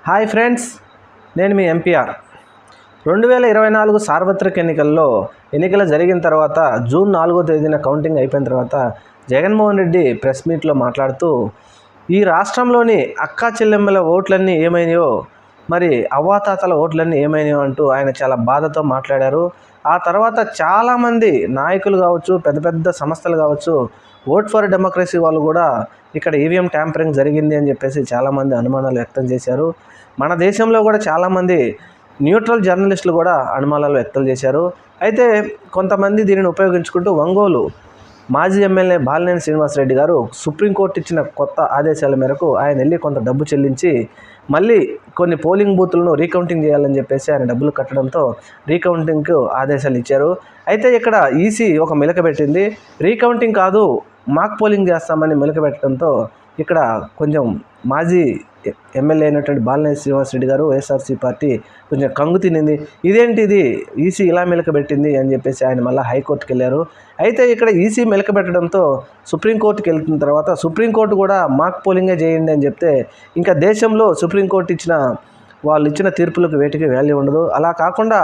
Hi friends, నేను మీ MPR. 2024 సార్వత్రిక ఎన్నికలు జరిగిన తర్వాత జూన్ 4వ తేదీన కౌంటింగ్ అయిపోయిన తర్వాత జగన్మోహన్ రెడ్డి ప్రెస్ మీట్లో మాట్లాడుతూ ఈ రాష్ట్రంలోని అక్కా చెల్లెమ్మల ఓట్లన్నీ ఏమైనాయో, మరి అవ్వాతాతల ఓట్లన్నీ ఏమైనాయో అంటూ ఆయన చాలా బాధతో మాట్లాడారు. ఆ తర్వాత చాలామంది నాయకులు కావచ్చు, పెద్ద పెద్ద సంస్థలు కావచ్చు, ఓట్ ఫర్ డెమోక్రసీ వాళ్ళు కూడా ఇక్కడ ఈవీఎం ట్యాంపరింగ్ జరిగింది అని చెప్పేసి చాలామంది అనుమానాలు వ్యక్తం చేశారు. మన దేశంలో కూడా చాలామంది న్యూట్రల్ జర్నలిస్టులు కూడా అనుమానాలు వ్యక్తం చేశారు. అయితే కొంతమంది దీనిని ఉపయోగించుకుంటూ ఒంగోలు మాజీ ఎమ్మెల్యే బాలినేని శ్రీనివాసరెడ్డి గారు సుప్రీంకోర్టు ఇచ్చిన కొత్త ఆదేశాల మేరకు ఆయన వెళ్ళి కొంత డబ్బు చెల్లించి మళ్ళీ కొన్ని పోలింగ్ బూతులను రీకౌంటింగ్ చేయాలని చెప్పేసి ఆయన డబ్బులు కట్టడంతో రీకౌంటింగ్కు ఆదేశాలు ఇచ్చారు. అయితే ఇక్కడ ఈసీ ఒక మెలిక పెట్టింది. రీకౌంటింగ్ కాదు, మాక్ పోలింగ్ చేస్తామని మెలిక పెట్టడంతో ఇక్కడ కొంచెం మాజీ ఎమ్మెల్యే అయినటువంటి బాలినేని శ్రీనివాసరెడ్డి గారు వైఎస్ఆర్సీ పార్టీ కొంచెం కంగు తినింది. ఇదేంటిది ఈసీ ఇలా మెలక పెట్టింది అని చెప్పేసి ఆయన మళ్ళీ హైకోర్టుకి వెళ్ళారు. అయితే ఇక్కడ ఈసీ మెలక పెట్టడంతో సుప్రీంకోర్టుకి వెళ్తున్న తర్వాత సుప్రీంకోర్టు కూడా మాక్ పోలింగే చేయండి అని చెప్తే ఇంకా దేశంలో సుప్రీంకోర్టు వాళ్ళు ఇచ్చిన తీర్పులకు వేటికి వాల్యూ ఉండదు. అలా కాకుండా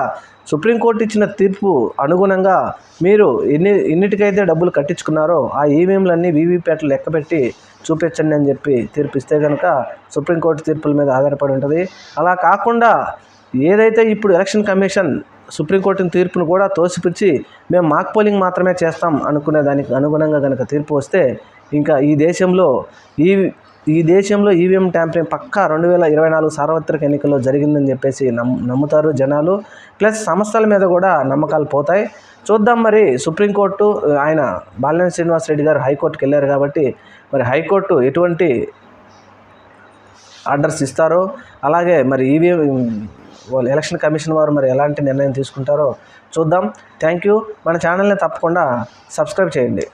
సుప్రీంకోర్టు ఇచ్చిన తీర్పు అనుగుణంగా మీరు ఎన్నిటికైతే డబ్బులు కట్టించుకున్నారో ఆ ఈవీఎంలన్నీ వీవీప్యాట్లు లెక్కపెట్టి చూపించండి అని చెప్పి తీర్పిస్తే కనుక సుప్రీంకోర్టు తీర్పుల మీద ఆధారపడి ఉంటుంది. అలా కాకుండా ఏదైతే ఇప్పుడు ఎలక్షన్ కమిషన్ సుప్రీంకోర్టు తీర్పును కూడా తోసిపుచ్చి మేము మాక్ పోలింగ్ మాత్రమే చేస్తాం అనుకునే దానికి అనుగుణంగా కనుక తీర్పు వస్తే ఇంకా ఈ దేశంలో ఈవీఎం ట్యాంపరింగ్ పక్కా 2024 సార్వత్రిక ఎన్నికల్లో జరిగిందని చెప్పేసి నమ్ముతారు జనాలు. ప్లస్ సంస్థల మీద కూడా నమ్మకాలు పోతాయి. చూద్దాం మరి సుప్రీంకోర్టు ఆయన బాలినేని శ్రీనివాసరెడ్డి గారు హైకోర్టుకి వెళ్ళారు కాబట్టి మరి హైకోర్టు ఎటువంటి ఆర్డర్స్ ఇస్తారో, అలాగే మరి ఈవీఎం ఎలక్షన్ కమిషన్ వారు మరి ఎలాంటి నిర్ణయం తీసుకుంటారో చూద్దాం. Thank you. మన ఛానల్ని తప్పకుండా సబ్స్క్రైబ్ చేయండి.